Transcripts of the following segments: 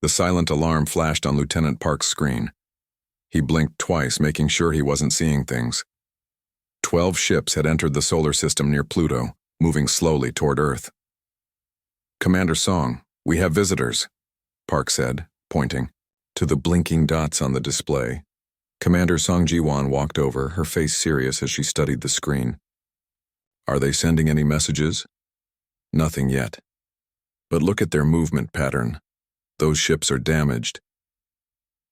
The silent alarm flashed on Lieutenant Park's screen. He blinked twice, making sure he wasn't seeing things. 12 ships had entered the solar system near Pluto, moving slowly toward Earth. "Commander Song, we have visitors," Park said, pointing to the blinking dots on the display. Commander Song Ji-won walked over, her face serious as she studied the screen. "Are they sending any messages?" "Nothing yet. But look at their movement pattern. Those ships are damaged."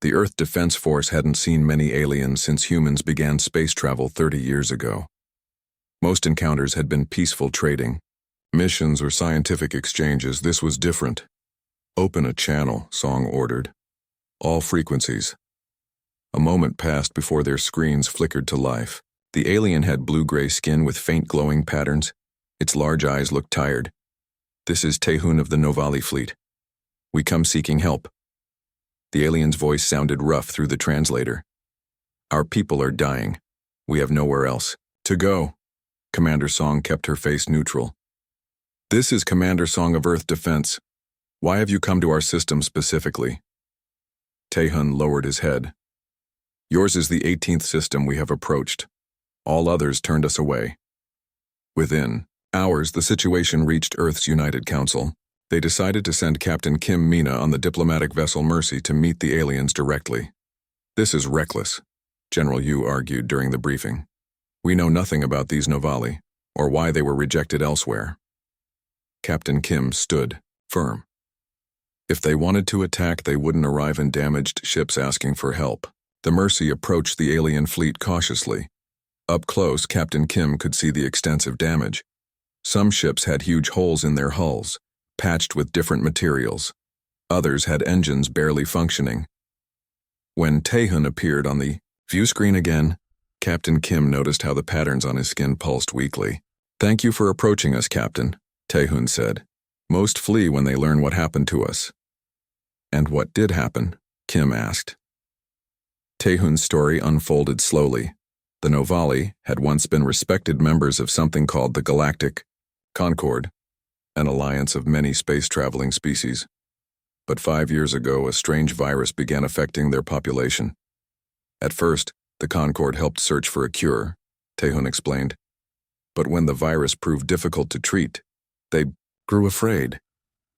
The Earth Defense Force hadn't seen many aliens since humans began space travel 30 years ago. Most encounters had been peaceful trading, missions or scientific exchanges. This was different. "Open a channel," Song ordered. "All frequencies." A moment passed before their screens flickered to life. The alien had blue-gray skin with faint glowing patterns. Its large eyes looked tired. "This is Tae-hoon of the Novali fleet. We come seeking help." The alien's voice sounded rough through the translator. "Our people are dying. We have nowhere else to go." Commander Song kept her face neutral. "This is Commander Song of Earth Defense. Why have you come to our system specifically?" Tae-hoon lowered his head. "Yours is the 18th system we have approached. All others turned us away." Within hours, the situation reached Earth's United Council. They decided to send Captain Kim Mina on the diplomatic vessel Mercy to meet the aliens directly. "This is reckless," General Yu argued during the briefing. "We know nothing about these Novali, or why they were rejected elsewhere." Captain Kim stood firm. If they wanted to attack, they wouldn't arrive in damaged ships asking for help. The Mercy approached the alien fleet cautiously. Up close, Captain Kim could see the extensive damage. Some ships had huge holes in their hulls, patched with different materials. Others had engines barely functioning. When Tae-hoon appeared on the view screen again, Captain Kim noticed how the patterns on his skin pulsed weakly. "Thank you for approaching us, Captain," Tae-hoon said. "Most flee when they learn what happened to us." "And what did happen?" Kim asked. Tae-hoon's story unfolded slowly. The Novali had once been respected members of something called the Galactic Concord, an alliance of many space-traveling species. But 5 years ago, a strange virus began affecting their population. At first, the Concord helped search for a cure, Tae-hoon explained. But when the virus proved difficult to treat, they grew afraid.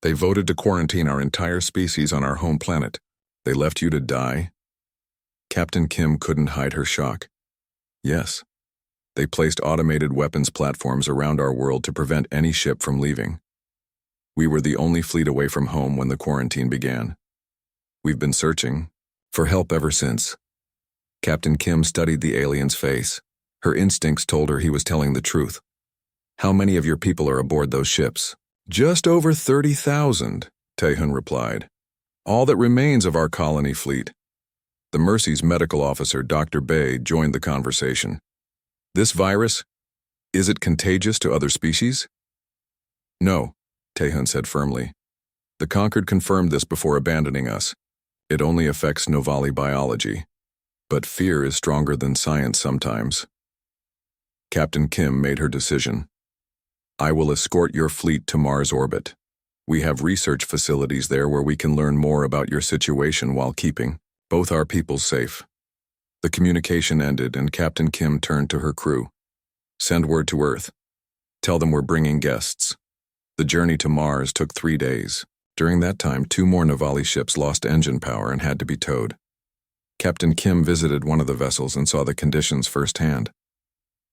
They voted to quarantine our entire species on our home planet. "They left you to die?" Captain Kim couldn't hide her shock. "Yes. They placed automated weapons platforms around our world to prevent any ship from leaving. We were the only fleet away from home when the quarantine began. We've been searching for help ever since." Captain Kim studied the alien's face. Her instincts told her he was telling the truth. "How many of your people are aboard those ships?" "Just over 30,000, Tae-hoon replied. "All that remains of our colony fleet." The Mercy's medical officer, Dr. Bay, joined the conversation. "This virus, is it contagious to other species?" "No," Tae-hoon said firmly. "The Concord confirmed this before abandoning us. It only affects Novali biology. But fear is stronger than science sometimes." Captain Kim made her decision. "I will escort your fleet to Mars orbit. We have research facilities there where we can learn more about your situation while keeping both our peoples safe." The communication ended and Captain Kim turned to her crew. "Send word to Earth. Tell them we're bringing guests." The journey to Mars took 3 days. During that time, 2 more Novali ships lost engine power and had to be towed. Captain Kim visited one of the vessels and saw the conditions firsthand.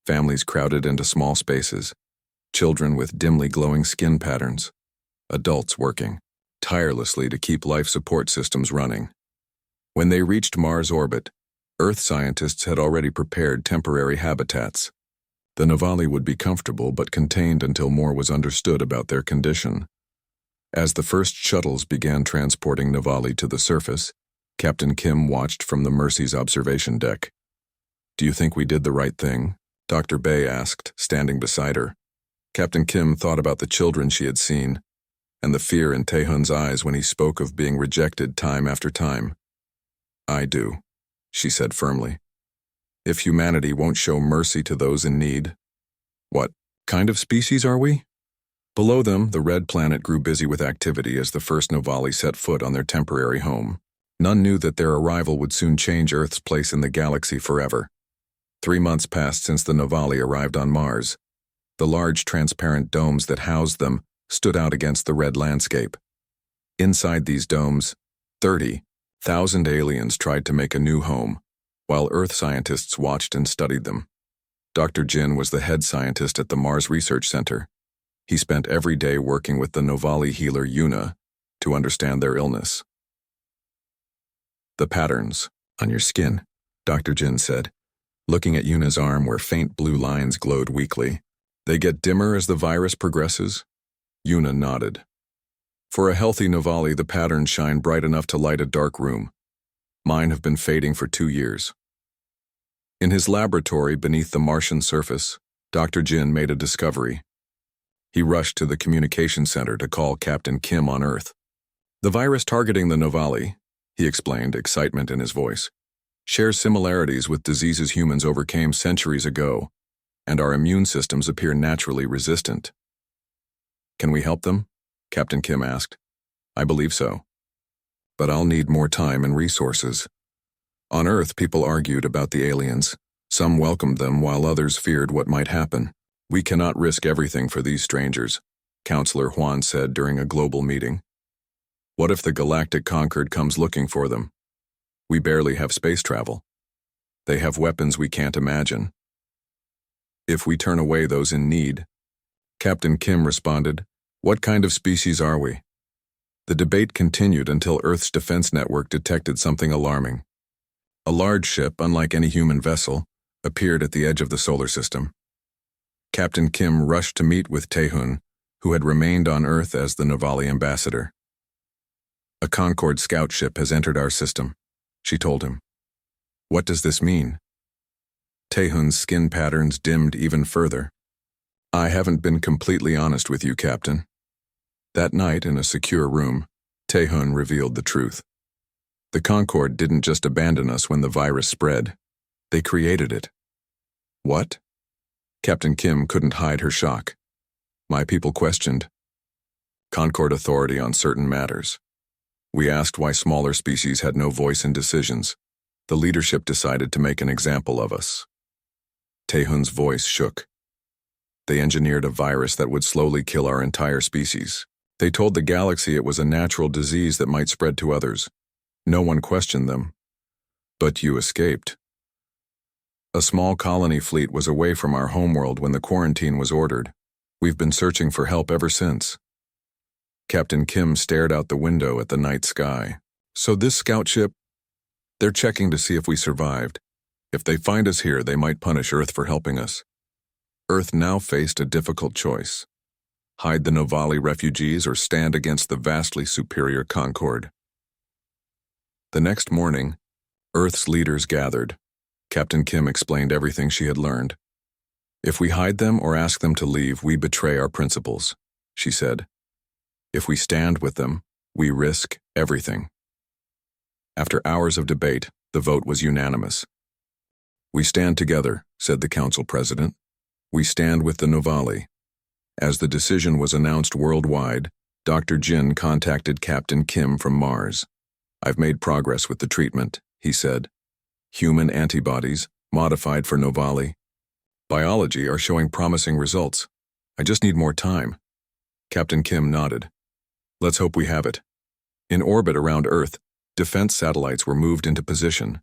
Families crowded into small spaces, children with dimly glowing skin patterns, adults working tirelessly to keep life support systems running. When they reached Mars orbit, Earth scientists had already prepared temporary habitats. The Novali would be comfortable but contained until more was understood about their condition. As the first shuttles began transporting Novali to the surface, Captain Kim watched from the Mercy's observation deck. "Do you think we did the right thing?" Dr. Bay asked, standing beside her. Captain Kim thought about the children she had seen, and the fear in Tae-hoon's eyes when he spoke of being rejected time after time. "I do," she said firmly. "If humanity won't show mercy to those in need, what kind of species are we?" Below them, the red planet grew busy with activity as the first Novali set foot on their temporary home. None knew that their arrival would soon change Earth's place in the galaxy forever. 3 months passed since the Novali arrived on Mars. The large transparent domes that housed them stood out against the red landscape. Inside these domes, 30,000 aliens tried to make a new home, while Earth scientists watched and studied them. Dr. Jin was the head scientist at the Mars Research Center. He spent every day working with the Novali healer Yuna to understand their illness. "The patterns on your skin," Dr. Jin said, looking at Yuna's arm where faint blue lines glowed weakly. "They get dimmer as the virus progresses?" Yuna nodded. "For a healthy Novali, the patterns shine bright enough to light a dark room. Mine have been fading for 2 years." In his laboratory beneath the Martian surface, Dr. Jin made a discovery. He rushed to the communication center to call Captain Kim on Earth. "The virus targeting the Novali," he explained, excitement in his voice, "shares similarities with diseases humans overcame centuries ago, and our immune systems appear naturally resistant." "Can we help them?" Captain Kim asked. "I believe so. But I'll need more time and resources." On Earth, people argued about the aliens. Some welcomed them while others feared what might happen. "We cannot risk everything for these strangers," Counselor Huan said during a global meeting. "What if the Galactic Concord comes looking for them? We barely have space travel. They have weapons we can't imagine. If we turn away those in need," Captain Kim responded, "what kind of species are we?" The debate continued until Earth's defense network detected something alarming. A large ship, unlike any human vessel, appeared at the edge of the solar system. Captain Kim rushed to meet with Tae-hun, who had remained on Earth as the Novali ambassador. "A Concord scout ship has entered our system," she told him. "What does this mean?" Tae-hun's skin patterns dimmed even further. "I haven't been completely honest with you, Captain." That night, in a secure room, Tae-hun revealed the truth. "The Concord didn't just abandon us when the virus spread. They created it." "What?" Captain Kim couldn't hide her shock. "My people questioned Concord authority on certain matters. We asked why smaller species had no voice in decisions. The leadership decided to make an example of us." Tae-hun's voice shook. "They engineered a virus that would slowly kill our entire species. They told the galaxy it was a natural disease that might spread to others. No one questioned them. But you escaped. A small colony fleet was away from our homeworld when the quarantine was ordered. We've been searching for help ever since." Captain Kim stared out the window at the night sky. "So this scout ship, they're checking to see if we survived. If they find us here, they might punish Earth for helping us." Earth now faced a difficult choice: hide the Novali refugees or stand against the vastly superior Concord. The next morning, Earth's leaders gathered. Captain Kim explained everything she had learned. "If we hide them or ask them to leave, we betray our principles," she said. "If we stand with them, we risk everything." After hours of debate, the vote was unanimous. "We stand together," said the council president. "We stand with the Novali." As the decision was announced worldwide, Dr. Jin contacted Captain Kim from Mars. "I've made progress with the treatment," he said. "Human antibodies, modified for Novali. Biology are showing promising results. I just need more time." Captain Kim nodded. "Let's hope we have it." In orbit around Earth, defense satellites were moved into position.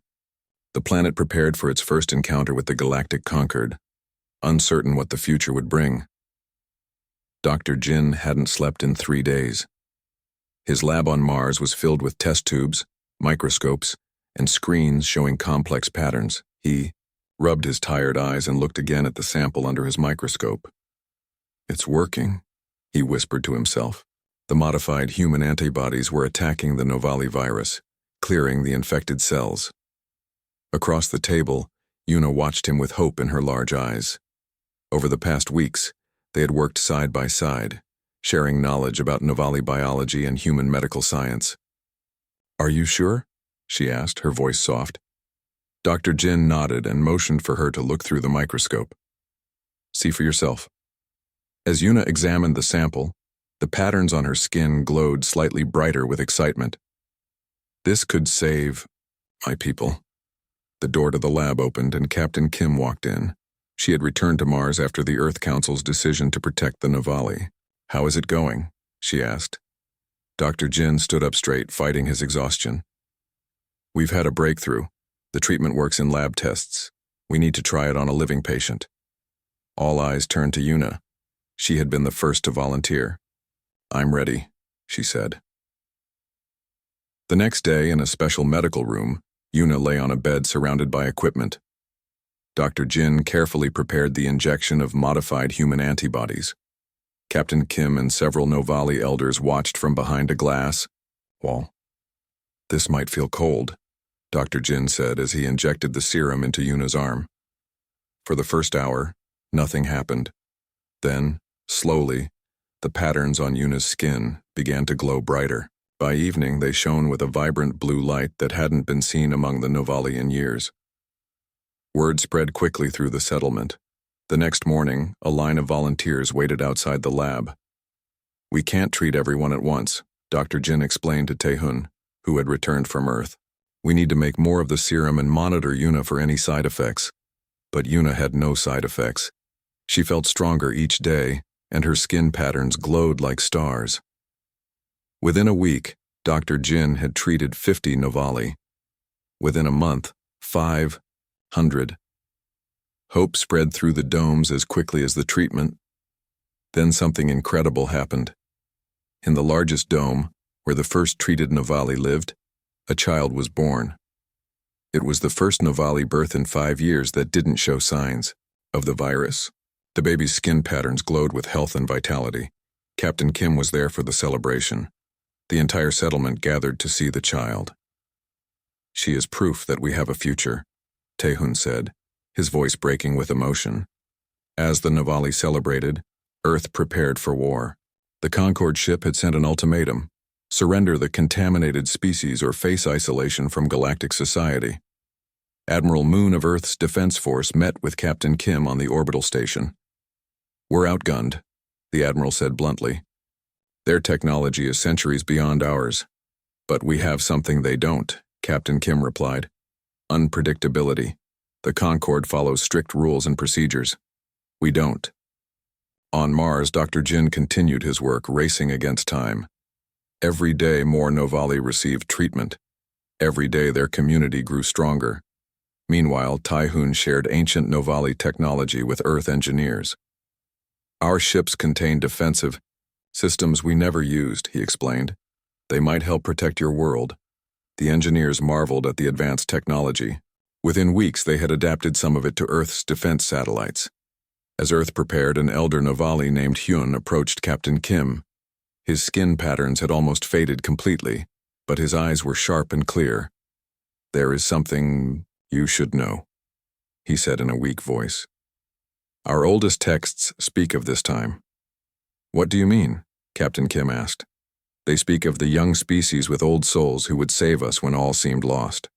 The planet prepared for its first encounter with the Galactic Concord, uncertain what the future would bring. Dr. Jin hadn't slept in 3 days. His lab on Mars was filled with test tubes, microscopes, and screens showing complex patterns. He rubbed his tired eyes and looked again at the sample under his microscope. "It's working," he whispered to himself. The modified human antibodies were attacking the Novali virus, clearing the infected cells. Across the table, Yuna watched him with hope in her large eyes. Over the past weeks, they had worked side by side, sharing knowledge about Novali biology and human medical science. "Are you sure?" she asked, her voice soft. Dr. Jin nodded and motioned for her to look through the microscope. "See for yourself." As Yuna examined the sample, the patterns on her skin glowed slightly brighter with excitement. This could save my people. The door to the lab opened and Captain Kim walked in. She had returned to Mars after the Earth Council's decision to protect the Novali. "How is it going?" she asked. Dr. Jin stood up straight, fighting his exhaustion. "We've had a breakthrough. The treatment works in lab tests. We need to try it on a living patient." All eyes turned to Yuna. She had been the first to volunteer. "I'm ready," she said. The next day, in a special medical room, Yuna lay on a bed surrounded by equipment. Dr. Jin carefully prepared the injection of modified human antibodies. Captain Kim and several Novali elders watched from behind a glass wall. "This might feel cold," Dr. Jin said as he injected the serum into Yuna's arm. For the first hour, nothing happened. Then, slowly, the patterns on Yuna's skin began to glow brighter. By evening, they shone with a vibrant blue light that hadn't been seen among the Novali in years. Word spread quickly through the settlement. The next morning, a line of volunteers waited outside the lab. "We can't treat everyone at once," Dr. Jin explained to Tae-hun, who had returned from Earth. "We need to make more of the serum and monitor Yuna for any side effects." But Yuna had no side effects. She felt stronger each day, and her skin patterns glowed like stars. Within a week, Dr. Jin had treated 50 Novali. Within a month, 500. Hope spread through the domes as quickly as the treatment. Then something incredible happened. In the largest dome, where the first treated Novali lived, a child was born. It was the first Novali birth in 5 years that didn't show signs of the virus. The baby's skin patterns glowed with health and vitality. Captain Kim was there for the celebration. The entire settlement gathered to see the child. "She is proof that we have a future," Tae-hun said, his voice breaking with emotion. As the Novali celebrated, Earth prepared for war. The Concorde ship had sent an ultimatum: surrender the contaminated species or face isolation from galactic society. Admiral Moon of Earth's Defense Force met with Captain Kim on the orbital station. "We're outgunned," the Admiral said bluntly. "Their technology is centuries beyond ours. But we have something they don't," Captain Kim replied. "Unpredictability. The Concorde follows strict rules and procedures. We don't." On Mars, Dr. Jin continued his work, racing against time. Every day more Novali received treatment. Every day their community grew stronger. Meanwhile, Tae-hun shared ancient Novali technology with Earth engineers. "Our ships contain defensive systems we never used," he explained. "They might help protect your world." The engineers marveled at the advanced technology. Within weeks, they had adapted some of it to Earth's defense satellites. As Earth prepared, an elder Novali named Hyun approached Captain Kim. His skin patterns had almost faded completely, but his eyes were sharp and clear. "There is something you should know," he said in a weak voice. "Our oldest texts speak of this time." "What do you mean?" Captain Kim asked. "They speak of the young species with old souls who would save us when all seemed lost."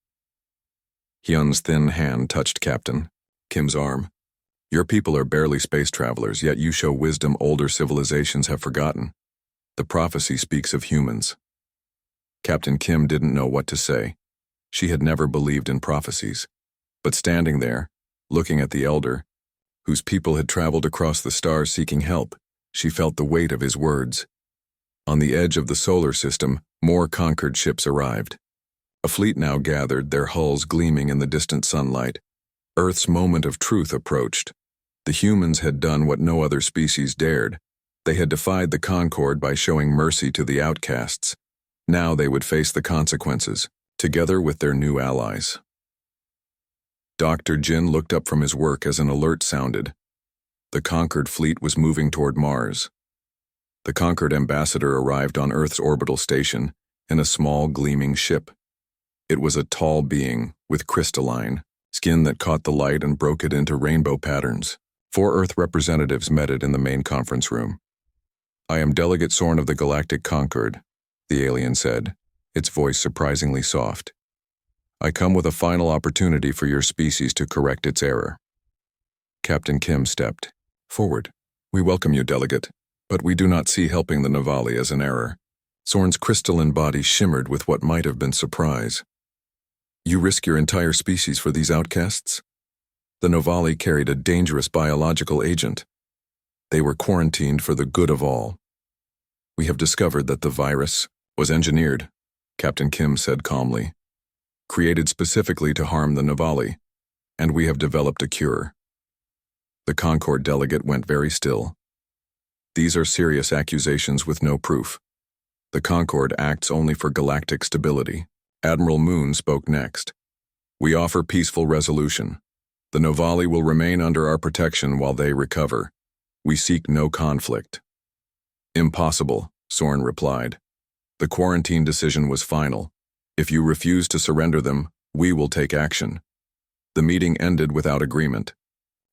Hyun's thin hand touched Captain Kim's arm. "Your people are barely space travelers, yet you show wisdom older civilizations have forgotten. The prophecy speaks of humans." Captain Kim didn't know what to say. She had never believed in prophecies. But standing there, looking at the elder, whose people had traveled across the stars seeking help, she felt the weight of his words. On the edge of the solar system, more conquered ships arrived. A fleet now gathered, their hulls gleaming in the distant sunlight. Earth's moment of truth approached. The humans had done what no other species dared. They had defied the Concorde by showing mercy to the outcasts. Now they would face the consequences, together with their new allies. Dr. Jin looked up from his work as an alert sounded. The conquered fleet was moving toward Mars. The conquered ambassador arrived on Earth's orbital station in a small, gleaming ship. It was a tall being with crystalline skin that caught the light and broke it into rainbow patterns. 4 Earth representatives met it in the main conference room. "I am Delegate Sorn of the Galactic Concorde," the alien said, its voice surprisingly soft. "I come with a final opportunity for your species to correct its error." Captain Kim stepped forward. We welcome you, Delegate, but we do not see helping the Navali as an error. Sorn's crystalline body shimmered with what might have been surprise. You risk your entire species for these outcasts? The Navali carried a dangerous biological agent. They were quarantined for the good of all. We have discovered that the virus was engineered, Captain Kim said calmly, created specifically to harm the Navali, and we have developed a cure. The Concord delegate went very still. These are serious accusations with no proof. The Concord acts only for galactic stability. Admiral Moon spoke next. We offer peaceful resolution. The Navali will remain under our protection while they recover. We seek no conflict. Impossible, Sorn replied. The quarantine decision was final. If you refuse to surrender them, we will take action. The meeting ended without agreement.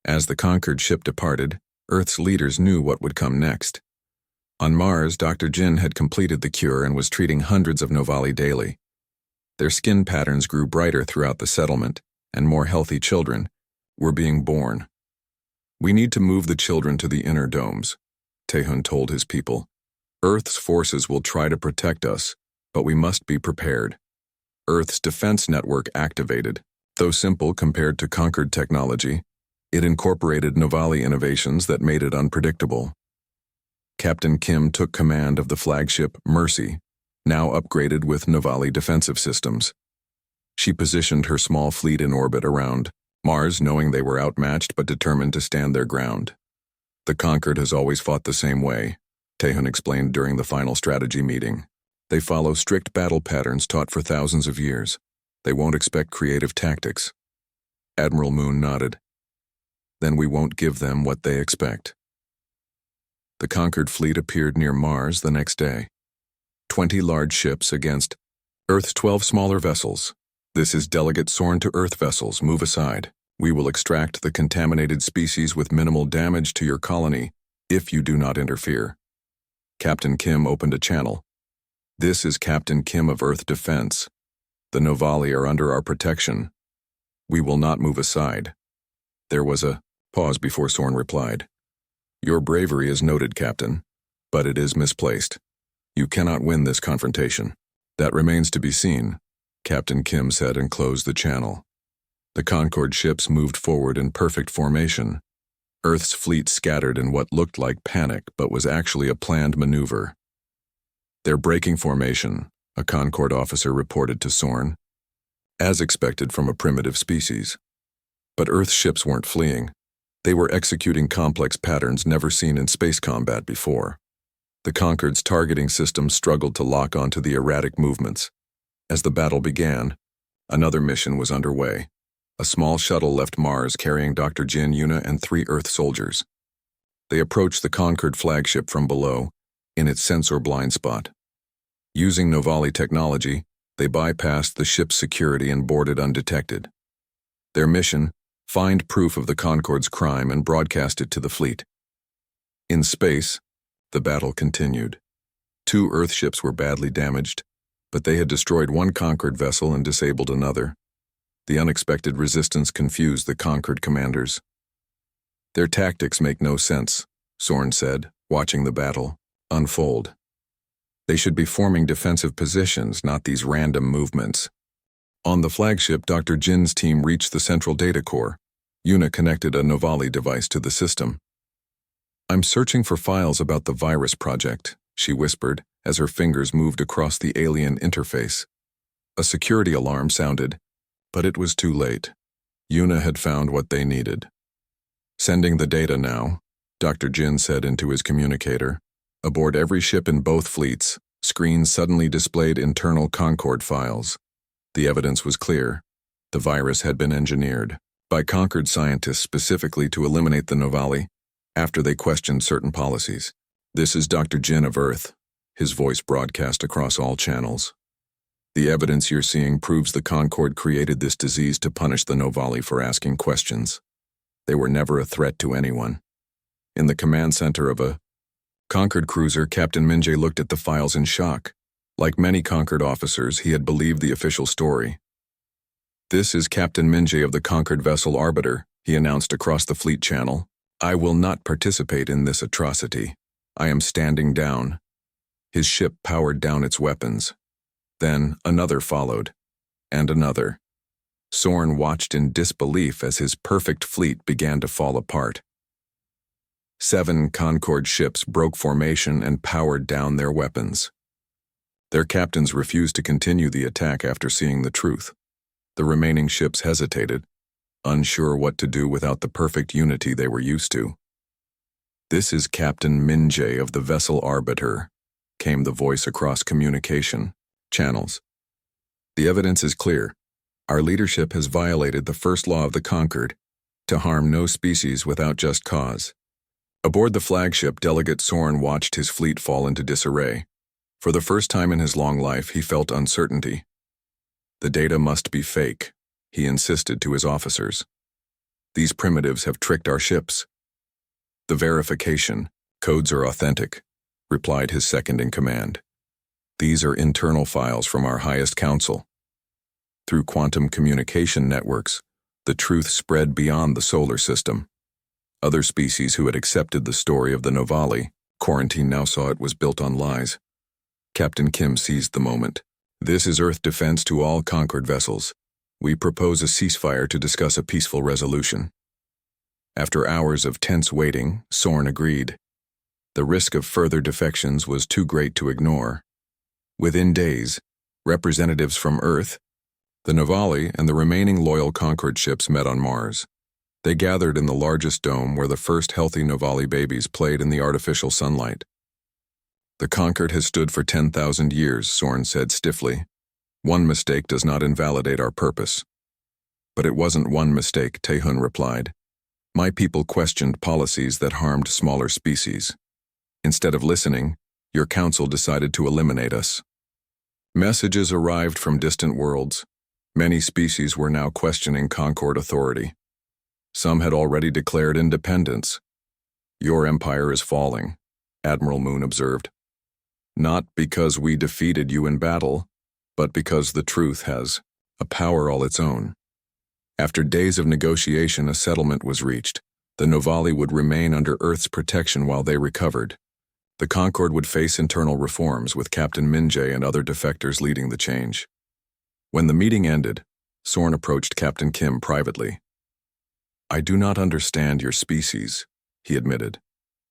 As the Concord ship departed, Earth's leaders knew what would come next. On Mars, Dr. Jin had completed the cure and was treating hundreds of Navali daily. Their skin patterns grew brighter throughout the settlement, and more healthy children were being born. We need to move the children to the inner domes, Taehun told his people. Earth's forces will try to protect us, but we must be prepared. Earth's defense network activated. Though simple compared to Concord technology, it incorporated Navali innovations that made it unpredictable. Captain Kim took command of the flagship Mercy, now upgraded with Navali defensive systems. She positioned her small fleet in orbit around Mars, knowing they were outmatched but determined to stand their ground. The Concord has always fought the same way, Taehun explained during the final strategy meeting. They follow strict battle patterns taught for thousands of years. They won't expect creative tactics. Admiral Moon nodded. Then we won't give them what they expect. The Concord fleet appeared near Mars the next day. 20 large ships against Earth's 12 smaller vessels. This is Delegate Sorn to Earth vessels. Move aside. We will extract the contaminated species with minimal damage to your colony if you do not interfere. Captain Kim opened a channel. This is Captain Kim of Earth Defense. The Navali are under our protection. We will not move aside. There was a pause before Sorn replied. Your bravery is noted, Captain, but it is misplaced. You cannot win this confrontation. That remains to be seen, Captain Kim said and closed the channel. The Concord ships moved forward in perfect formation. Earth's fleet scattered in what looked like panic but was actually a planned maneuver. They're breaking formation, a Concord officer reported to Sorn. As expected from a primitive species. But Earth ships weren't fleeing. They were executing complex patterns never seen in space combat before. The Concord's targeting system struggled to lock onto the erratic movements. As the battle began, another mission was underway. A small shuttle left Mars carrying Dr. Jin, Yuna, and 3 Earth soldiers. They approached the Concord flagship from below, in its sensor blind spot. Using Navali technology, they bypassed the ship's security and boarded undetected. Their mission: find proof of the Concord's crime and broadcast it to the fleet. In space, the battle continued. 2 Earth ships were badly damaged, but they had destroyed one Concord vessel and disabled another. The unexpected resistance confused the Concord commanders. Their tactics make no sense, Sorn said, watching the battle unfold. They should be forming defensive positions, not these random movements. On the flagship, Dr. Jin's team reached the central data core. Yuna connected a Navali device to the system. I'm searching for files about the virus project, she whispered as her fingers moved across the alien interface. A security alarm sounded, but it was too late. Yuna had found what they needed. Sending the data now, Dr. Jin said into his communicator. Aboard every ship in both fleets, screens suddenly displayed internal Concord files. The evidence was clear. The virus had been engineered by Concord scientists specifically to eliminate the Navali after they questioned certain policies. This is Dr. Jin of Earth, his voice broadcast across all channels. The evidence you're seeing proves the Concord created this disease to punish the Navali for asking questions. They were never a threat to anyone. In the command center of a Concord cruiser, Captain Minjae looked at the files in shock. Like many Concord officers, he had believed the official story. This is Captain Minjae of the Concord vessel Arbiter, he announced across the fleet channel. I will not participate in this atrocity. I am standing down. His ship powered down its weapons. Then another followed, and another. Soren watched in disbelief as his perfect fleet began to fall apart. 7 Concorde ships broke formation and powered down their weapons. Their captains refused to continue the attack after seeing the truth. The remaining ships hesitated, unsure what to do without the perfect unity they were used to. "This is Captain Minje of the vessel Arbiter," came the voice across communication channels. "The evidence is clear. Our leadership has violated the first law of the Conquered, to harm no species without just cause." Aboard the flagship, Delegate Soren watched his fleet fall into disarray. For the first time in his long life, he felt uncertainty. "The data must be fake," he insisted to his officers. "These primitives have tricked our ships." "The verification, codes are authentic," replied his second-in-command. "These are internal files from our highest council." Through quantum communication networks, the truth spread beyond the solar system. Other species who had accepted the story of the Novali quarantine now saw it was built on lies. Captain Kim seized the moment. "This is Earth defense to all conquered vessels. We propose a ceasefire to discuss a peaceful resolution." After hours of tense waiting, Soren agreed. The risk of further defections was too great to ignore. Within days, representatives from Earth, the Novali, and the remaining loyal Conquered ships met on Mars. They gathered in the largest dome where the first healthy Novali babies played in the artificial sunlight. "The Conquered has stood for 10,000 years, Soren said stiffly. "One mistake does not invalidate our purpose." "But it wasn't one mistake," Taehun replied. "My people questioned policies that harmed smaller species. Instead of listening, your council decided to eliminate us." Messages arrived from distant worlds. Many species were now questioning Concord authority. Some had already declared independence. "Your empire is falling," Admiral Moon observed. "Not because we defeated you in battle, but because the truth has a power all its own." After days of negotiation, a settlement was reached. The Novali would remain under Earth's protection while they recovered. The Concord would face internal reforms, with Captain Minje and other defectors leading the change. When the meeting ended, Soren approached Captain Kim privately. "I do not understand your species," he admitted.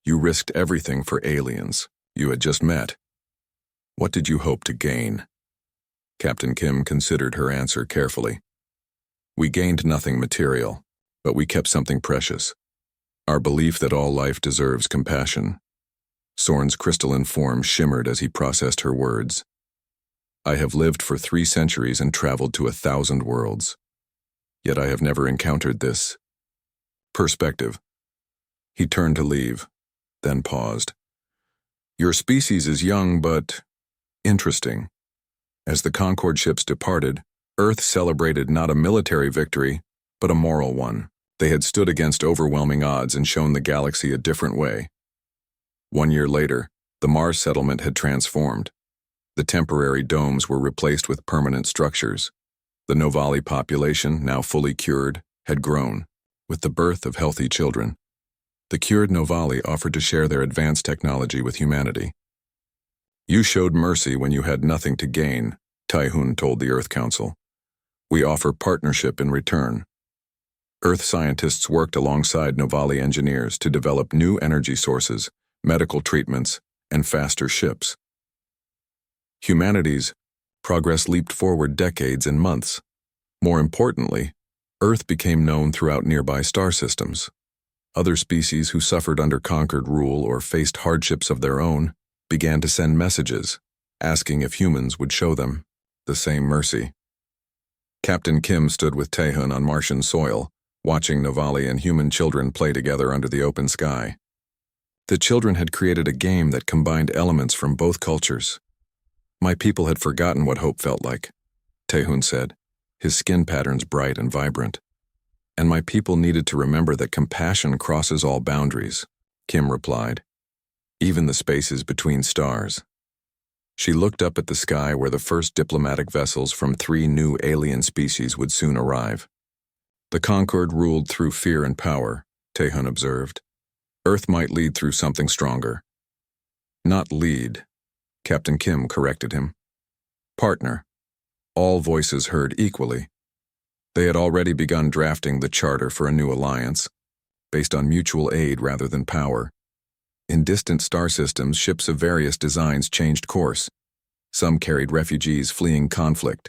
"You risked everything for aliens you had just met. What did you hope to gain?" Captain Kim considered her answer carefully. "We gained nothing material, but we kept something precious. Our belief that all life deserves compassion." Soren's crystalline form shimmered as he processed her words. "I have lived for 3 centuries and traveled to 1,000 worlds. Yet I have never encountered this perspective." He turned to leave, then paused. "Your species is young but interesting." As the Concord ships departed, Earth celebrated not a military victory, but a moral one. They had stood against overwhelming odds and shown the galaxy a different way. 1 year later, the Mars settlement had transformed. The temporary domes were replaced with permanent structures. The Novali population, now fully cured, had grown, with the birth of healthy children. The cured Novali offered to share their advanced technology with humanity. "You showed mercy when you had nothing to gain," Taehun told the Earth Council. "We offer partnership in return." Earth scientists worked alongside Novali engineers to develop new energy sources, medical treatments, and faster ships. Humanity's progress leaped forward decades and months. More importantly, Earth became known throughout nearby star systems. Other species who suffered under conquered rule or faced hardships of their own began to send messages, asking if humans would show them the same mercy. Captain Kim stood with Taehun on Martian soil, watching Novali and human children play together under the open sky. The children had created a game that combined elements from both cultures. "My people had forgotten what hope felt like," Taehun said, his skin patterns bright and vibrant. "And my people needed to remember that compassion crosses all boundaries," Kim replied, "even the spaces between stars." She looked up at the sky where the first diplomatic vessels from 3 new alien species would soon arrive. "The Concord ruled through fear and power," Taehun observed. Earth might lead through something stronger. Not lead, Captain Kim corrected him. Partner. All voices heard equally. They had already begun drafting the charter for a new alliance, based on mutual aid rather than power. In distant star systems, ships of various designs changed course. Some carried refugees fleeing conflict.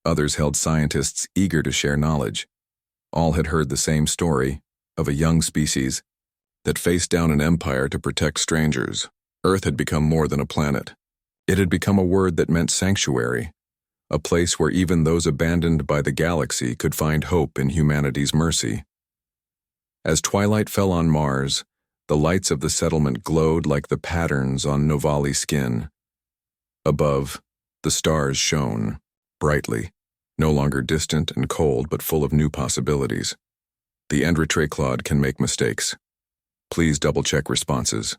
Others held scientists eager to share knowledge. All had heard the same story of a young species that faced down an empire to protect strangers. Earth had become more than a planet. It had become a word that meant sanctuary, a place where even those abandoned by the galaxy could find hope in humanity's mercy. As twilight fell on Mars, the lights of the settlement glowed like the patterns on Novali skin. Above, the stars shone, brightly, no longer distant and cold but full of new possibilities. The Endretre Claude can make mistakes. Please double-check responses.